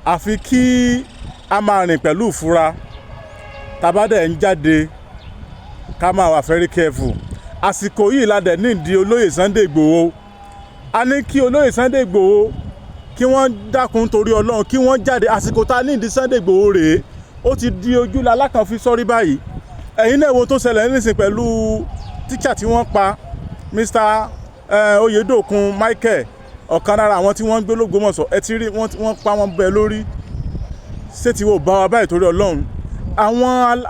àfi kí a máa rìn pẹ̀lú ìfura tabadẹ̀ ń jáde ká máa wà very careful. Àsìkò yìí la dẹ̀ nídìí olóyè Sunday Igboho. A ní kí olóyè Sunday Igboho kí wọ́n dákun torí Ọlọ́run kí wọ́n jáde. Àsìkò tá a nídìí Sunday Igboho rèé, ó ti di ojú la lákàn fi sọ́rí báyìí. Ẹ̀yin náà wo tó ṣẹlẹ̀ nísìn pẹ̀lú tíṣà tí wọ́n pa Mr. Oyedokun Michael, ọ̀kan lára àwọn tí wọ́n ń gbé l'Ógbómọ̀ṣọ́. Ẹ ti rí wọ́n pa wọ́n bẹ́ẹ̀ lórí. Ṣé ti wo bá wa báyìí torí Ọlọ́run? Àwọn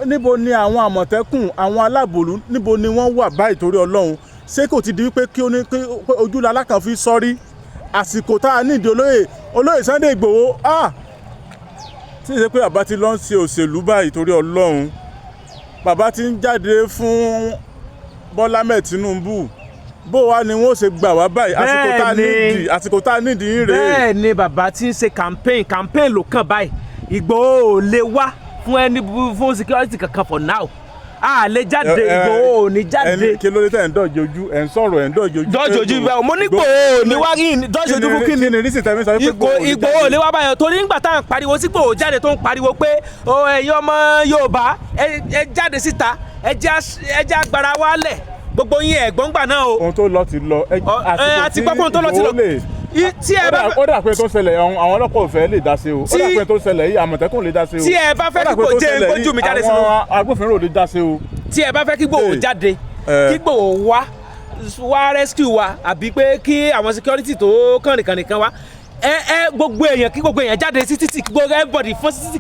níbo ni àwọn Àmọ̀tẹ́kùn, àwọn aláàbòlú níbo ni wọ́n wà báyìí torí Ọlọ́run? Ṣé kò ti di wípé kí ojú la lákàn fi sọ́rí? Àsìkò tá a nídìí olóyè Sunday Igboho tí ṣe pé bàbá ti lọ ń ṣe òṣèlú báyìí torí Ọlọ́run. Bàbá ti ń jáde fún Bọ́lá Ahmed Tinubu, bó wá ni wọ́n ṣe gbà wá báyìí? Àsìkò tá a nídìí yín rèé. Bẹ́ẹ̀ ni bàbá ti ń ṣe campaign ló kàn báyìí. Ìgbòho ò lè wá fún security kankan for now. A lè jáde, Ìgbòho ò ní jáde. Kí ló dé tẹ̀ ń dọ̀jẹ̀ ojú? Ẹ̀ ń sọ̀rọ̀ ẹ̀ ń dọ̀jẹ̀ ojú. Dọ̀jẹ̀ ojú bẹ́ẹ̀ mo ní Ìgbòho ò ní wá dọ̀jẹ̀ ojú fún kí ni? Ìgbòho ò lè wá báyọ̀ torí nígbà tá à ń pariwo sí Ìgbòho jáde tó ń pariwo pé ẹ̀yin ọmọ Yorùbá ẹ jáde síta ẹ jẹ́ agbára wálẹ̀ gbogbo yín ẹ̀gbọ́n gbà náà o. Ohun tó lọ ti lọ. Àti gbọ́ pé ohun tó lọ ti lọ. Ó dà pé tó ṣẹlẹ̀ àwọn ọlọ́pàá ò fẹ́ lè dá sí o. Ó dà pé tó ṣẹlẹ̀ yìí Àmọ̀tẹ́kùn lè dá sí o. Tí ẹ bá fẹ́ kí Ìgbòho jẹ́ ìgbójú mi jáde sínú. Àwọn agbófinró lè dá sí o. Tí ẹ bá fẹ́ kí Ìgbòho jáde kí Ìgbòho wá rescue wa àbí pé kí àwọn security tó kànrìnkànrìnkan wá gbogbo èèyàn kí gbogbo èèyàn jáde sí títì gbogbo everybody fún títì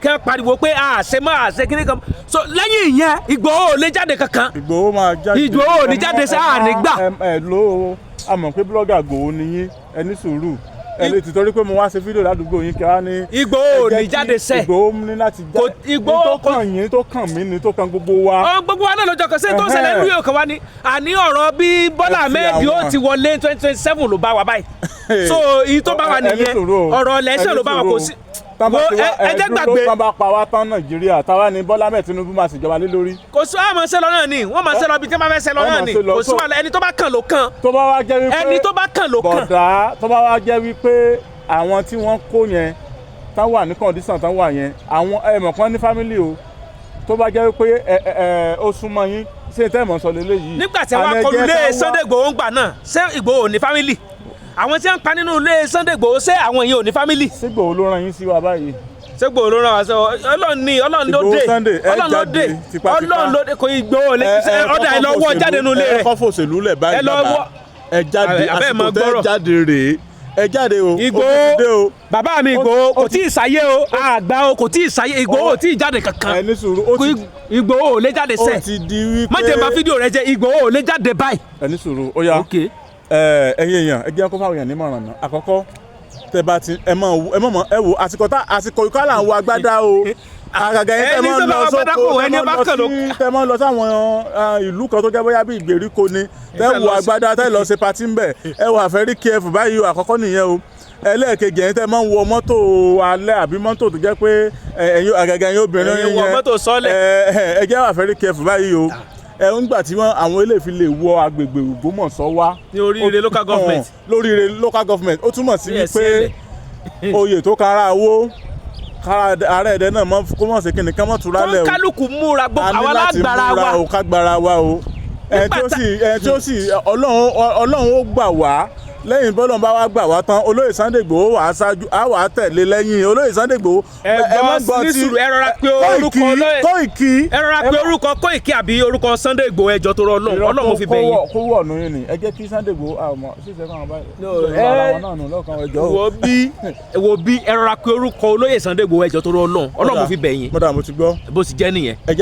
kẹ́ pariwo pé àṣẹ kíní kan. So lẹ́yìn ìyẹn Ìgbòho ò lè jáde kankan. Ìgbòho máa jáde. Ìgbòho ò ní jáde sáà nígbà. Ẹ ló a mọ̀ pé blogger Ìgbòho ni yín, ẹ ní sùúrù. Ẹ lè ti torí pé mo wá ṣe fídíò ládùúgbò yín kí wá ní. Ìgbòho ò ní jáde sẹ́. Ìgbòho ní láti jáde. Ìgbòho tó kàn yín tó kàn mí ni tó kàn gbogbo wa. Gbogbo wa náà lọ́jọ́ kan ṣé tó ṣẹlẹ̀ ní òkè wa ni àní ọ̀rọ̀ bí Bọ́lá Ahmed ó ti wọlé 2027 ló bá wa báyìí. So èyí tó bá wa nìyẹn ọ̀rọ̀ election ló bá wa kò sí. Ẹjẹ́ gbàgbé. Tán bá pa wá tán Nàìjíríà táwa ni Bọ́lá Ahmed Tinubu máa ṣèjọba lé lórí. Kò sí àmọ́ ṣẹlọ náà ni wọ́n máa ṣẹlọ bí tí wọ́n bá fẹ́ ṣẹlọ náà ni kò sí wàhálà ẹni tó bá kàn ló kàn. Tó bá wá jẹ́ wípé ẹni tó bá kàn ló kàn. Bọ̀dá tó bá wá jẹ́ wípé àwọn tí wọ́n kó yẹn tán wà ní kọ̀ǹdíṣàn tán wà yẹn àwọn ẹ̀mọ̀ kan ní fámílì o. Tó bá jẹ́ wípé ó súnmọ́ yín ṣé tẹ́ mọ̀ sọ lélẹ́yìí. Nígbà tí wọ́n kọlu ilé Sunday Igboho ń gbà náà ṣé Igboho ní fámílì? Àwọn tí wọ́n ń pa nínú ilé Sunday Igboho ṣé àwọn yẹn ò ní fámílì? Ṣé Igboho ló rán yín sí wa báyìí? Ṣé Igboho ló rán wa sọ Ọlọ́run ló dé kò Igboho lè ọ̀dà ẹ̀ lọ́wọ́ jáde nínú ilé rẹ̀. Ẹ kọ́ fòṣèlú lẹ̀ báyìí bàbá ẹ jáde àsìkò tẹ́ jáde rèé ẹ jáde o. Ìgbòho bàbá mi Ìgbòho kò tí ì sáyé o àgbà o kò tí ì sáyé Ìgbòho ò tí ì jáde kankan. Ẹ ní sùúrù Ìgbòho ò lè jáde sẹ́. ó ti di wípé má jẹ́ bá fídíò rẹ jẹ́ Ìgbòho ò lè jáde báyìí. Ẹ ní sùúrù ó yá ẹ̀yin èèyàn ẹ jẹ́ kó fáwọn èèyàn nímọ̀ràn náà. Àkọ́kọ́ tẹ bá ti ẹ wo àsìkò ìkálà ń wo agbádá o. Àgàgà yín tẹ máa ń lọ sóko tẹ máa ń lọ sáwọn ìlú kan tó jẹ́ bóyá bí ìgbèríko ni tẹ wo agbádá tẹ lọ ṣe patí ń bẹ̀ ẹ wà very careful báyìí o. Àkọ́kọ́ nìyẹn o. Ẹlẹ́ẹ̀kejì ẹ̀yin tẹ́ máa ń wọ mọ́tò alẹ́ àbí mọ́tò tó jẹ́ pé àgàgà yín obìnrin yẹn ẹ jẹ́ wà very careful báyìí o. Ńgbà tí àwọn eléyìí fi lè wọ agbègbè Ògbómọ̀ṣọ́ wá ní oríire local government. Lóríire local government ó túmọ̀ sí wípé oyè tó kára owó kára ààrẹ ẹ̀dẹ́ náà kó mọ̀ sí kíni ká mọ̀ túra lẹ̀ o. kó kálukú múra gbogbo àwọn alágbára wa. a ní láti múra o ká gbára wa o. ẹ̀ tí ó sì Ọlọ́run ó gbà wá. Lẹ́yìn bọ́lọ̀ bá wá gbà wá tán olóyè Sunday Igboho wà á ṣáájú á wà á tẹ̀lé lẹ́yìn olóyè Sunday Igboho. ẹ má gbọ́ tí ẹ rọra pé orúkọ Kóìkì ẹ rọra pé orúkọ Kóìkì àbí orúkọ Sunday Igboho ẹjọ́ tó rọ Ọlọ́run fi bẹ̀ yín. kó wọ̀ nù yín ni ẹ jẹ́ kí Sunday Igboho àmọ́ ṣíṣe kan báyìí. wo bí ẹ rọra pé orúkọ olóyè Sunday Igboho ẹjọ́ tó rọ Ọlọ́run fi bẹ̀ yín. mọ́dà mo ti gbọ́. bó ti jẹ́ nìyẹn. ẹ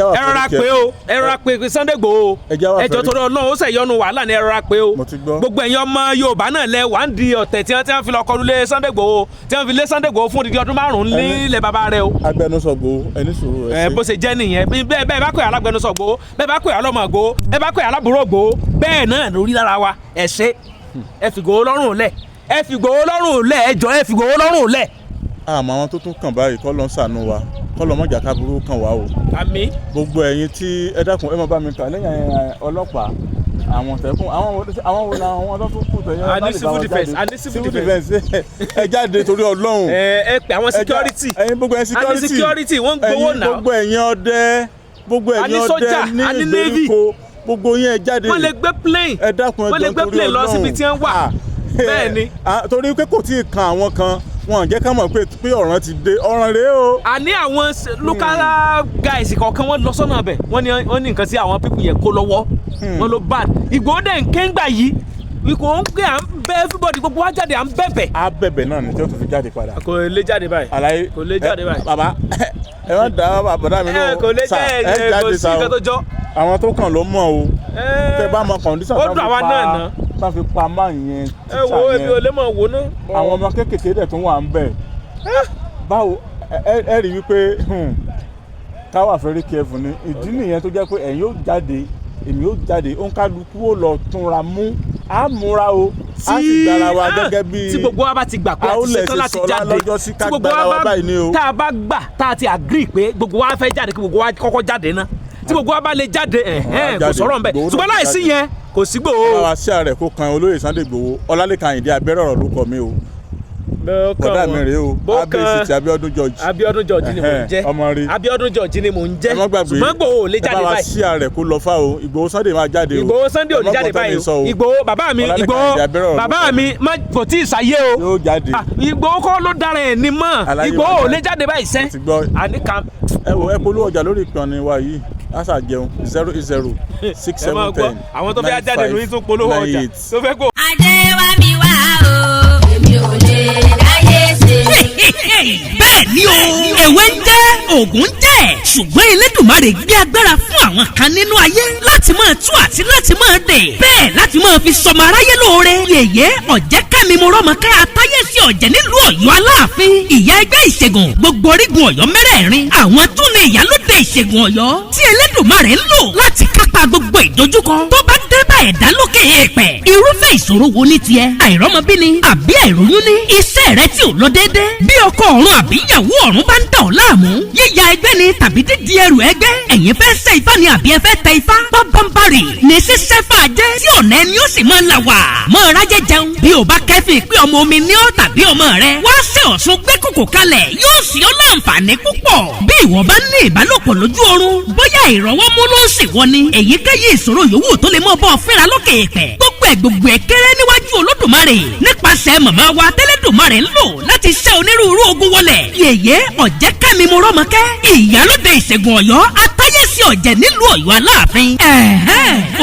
rọra pé Sunday Igboho ẹjọ́ tó rọ Ọlọ́run ó ṣèyọnu wàhálà ni ẹ rọra pé o. gbogbo ẹ̀yin ọmọ Yorùbá náà wà ń di ọ̀tẹ̀ tí wọ́n fi lọ kọlu lé Sunday Igboho tí wọ́n fi lé Sunday Igboho fún odidi ọdún 5 nílẹ̀ bàbá rẹ o. Agbẹnusọ Igboho ẹni sùúrù rẹ sí. bó ṣe jẹ́ nìyẹn bẹ́ẹ̀ bá pè alágbẹnusọ Igboho bẹ́ẹ̀ bá pè alọ́mọ Igboho bẹ́ẹ̀ bá pè alábùrò Igboho bẹ́ẹ̀ náà lórí lára wa ẹ ṣe ẹ fi Igboho lọ́rùn lẹ̀ ẹ fi Igboho lọ́rùn lẹ̀ ẹ jọ ẹ fi Igboho lọ́rùn lẹ̀. Àmọ́ àwọn tó tún kàn báyìí kọ́ ló ń ṣàánú wa kọ́ ló mọ̀jà kábúrú kàn wá o. Àmín. Gbogbo ẹ̀yin tí ẹ dákun ẹ máa bá mi kà lẹ́yìn ọlọ́pàá àwọn tẹkùn àwọn wo làwọn tó kù tẹ̀yìn. a ní civil defence a ní civil defence. ẹ jáde torí Ọlọ́run. ẹ pè àwọn security. ẹ̀yin gbogbo ẹ̀yin security. a ní security wọ́n ń gbowó náà. gbogbo ẹ̀yin ọdẹ ní ìgbèríko gbogbo yín ẹ jáde. wọ́n lè gbé plane. ẹ dákun ẹ jọ torí Ọlọ́run. wọ́n lè gbé plane lọ síbi tí wọ́n wà. bẹ́ẹ̀ ni. torí pé kò tí ì kan àwọn kan wọn jẹ́ ká mọ̀ pé ọ̀ràn ti dé ọ̀ràn rèé o. a ní àwọn local guys kọ̀ọ̀kan wọ́n lọ sọ́nà abẹ wọ́n ní nǹkan sí àwọn pípù yẹn kó lọ́wọ́ wọ́n ló bad Ìgbòho dẹ̀ ń kéńgbà yìí Ìgbòho ń gbé à ń bẹ everybody gbogbo wa jáde à ń bẹ̀bẹ̀. a bẹ̀bẹ̀ náà ni tí o tún fi jáde padà. kò lè jáde báyìí. àlàyé kò lè jáde báyìí. bàbá ẹ má dá bàbá mi lọ kò lè jáde kò sí nǹkan tó jọ. àwọn tó kàn ló mọ̀ o tẹ bá mọ condition tá fi pa máa yẹn tíṣà yẹn. ẹ wo ebi ò lè mọ̀ wò ná. àwọn ọmọ kéékèèké dẹ̀ tún wà ń bẹ̀. báwo ẹ rí wípé ká wà very careful ni ìdí nìyẹn tó jẹ́ pé ẹ̀yin ó jáde èmi ó jáde òǹkálukú ó lọ túnra mú á múra o á sì gbára wa gẹ́gẹ́ bí tí gbogbo wa bá ti gbà pé a ti ṣetán láti jáde tí gbogbo wa bá tá a bá gbà tá a ti agree pé gbogbo wa fẹ́ jáde kí gbogbo wa kọ́kọ́ jáde náà tí gbogbo wa bá lè jáde kò sọ̀rọ̀ nbẹ ṣùgbọ́n láìsí yẹn kò sí Ìgbòho. báwa sí ààrẹ kó kan olóyè Sunday Ìgbòho Ọlálékan Àyìndé abẹ́rẹ́ ọ̀rọ̀ ló kọ mi o bọ́dà mi rèé o abc ti Abíọ́dún George. Abíọ́dún George ni mò ń jẹ́ Abíọ́dún George ni mò ń jẹ́ ṣùgbọ́n Ìgbòho ò lè jáde báyìí. ẹ bá wa sí ààrẹ kó lọ fá o Ìgbòho Sunday máa jáde o Ìgbòho Sunday ò ní jáde báyìí o Ìgbòho bàbá mi Ìgbòho bàbá mi kò tí ì sáyé o yóò jáde Ìgbòho kọ́ ló dára ẹ̀ ní mọ́ Ìgbòho ò lè jáde báyìí sẹ́. ẹ wo ẹ polówó ọjà lórí ìkànnì wa yìí asa jẹun 080 6710 àwọn tó fẹ́ jáde lórí tún polówó ọjà tó fẹ́ kó. Adéwàmí wá o èmi ò lè dáyé ṣe. bẹ́ẹ̀ ni o èwe ń jẹ́ òògùn ń jẹ́ ṣùgbọ́n Elédùmarè gbé agbára fún àwọn kan nínú ayé láti máa tú àti láti máa dè bẹ́ẹ̀ láti máa fi sọmọ aráyé lóore yèyé ọ̀jẹ̀kẹ́mi mo rọ́mọkẹ́ atáyé sí ọ̀jẹ̀ nílùú Ọ̀yọ́ Aláàfin ìyá ẹgbẹ́ ìṣègùn gbogbo orígun Ọ̀yọ́ mẹ́rẹ̀ẹ̀rin àwọn tún ní ìyálóde ìṣègùn Ọ̀yọ́ tí Elédùmarè ń lò láti kápá gbogbo ìdojúkọ tó bá dé bá ẹ̀dá lókè èèpẹ̀ irúfẹ́ ìṣòro wo ní tiẹ̀ àìrọ́mọbíni àbí àìróyún ní iṣẹ́ rẹ tí ò lọ déédéé bí ọkọ ọ̀run àbí ìyàwó ọ̀run bá ń dà ọ́ láàmú yíya ẹgbẹ́ ni tàbí dídí ẹrù ẹgbẹ́ ẹ̀yin fẹ́ ṣe ifá ni àbí ẹ fẹ́ tẹ ifá bábánbárì ní ṣíṣẹ́ fàájẹ́ tí ọ̀nà ẹni ó sì máa là wà mọ́ rájẹ́ jẹun bí ò bá kẹ́fìn pé ọmọ omi ní ọ́ tàbí ọmọ rẹ wá ṣe Ọ̀ṣun gbé kòkò kalẹ̀ yóò sì ọ́ láǹfààní púpọ̀ bí ìwọ bá ní ìbálòpọ̀ lójú oorun bóyá ìrọ̀wọ́mú ló ń ṣèwọ ni èyíkéyìí ìṣòro yòówù tó lè mọ́ bọ́ fẹ́ra lókè èèpẹ̀ gbogbo ẹ̀ kéré níwájú Olódùmarè nípasẹ̀ màmá wa tẹ́lẹ̀dùmarè ń lò láti ṣẹ́ onírúurú ogun wọlẹ̀ yèyé ọ̀jẹ̀kẹ́mi mo rọ́mọkẹ́ ìyálóde ìṣègùn Ọ̀yọ́ atáyẹ̀sí ọ̀jẹ̀ nílùú Ọ̀yọ́ Aláàfin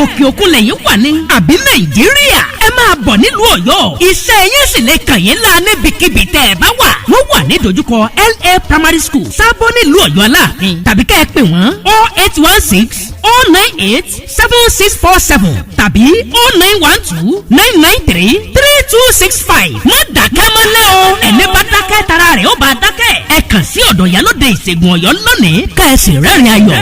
òkè òkun lẹ́yìn wà ní àbí Nàìjíríà ẹ máa bọ̀ nílùú Ọ̀yọ́ iṣẹ́ yín sì lè kàn yín lá níbikíbi tẹ́ ẹ bá wà wọ́n wà ní dojúkọ LA Primary School Sábó nílùú Ọ̀yọ́ Aláàfin tàbí kẹ́ ẹ pè wọ́n 0816 098 7647 tàbí 0912 993 3265 má dákẹ́ mọ́lẹ́ o ẹni bá dákẹ́ tara rẹ̀ ó bá dákẹ́ ẹ kàn sí ọ̀dọ̀ ìyálóde ìṣègùn Ọ̀yọ́ lónìí ká ẹ sì rẹ́rìn ayọ̀.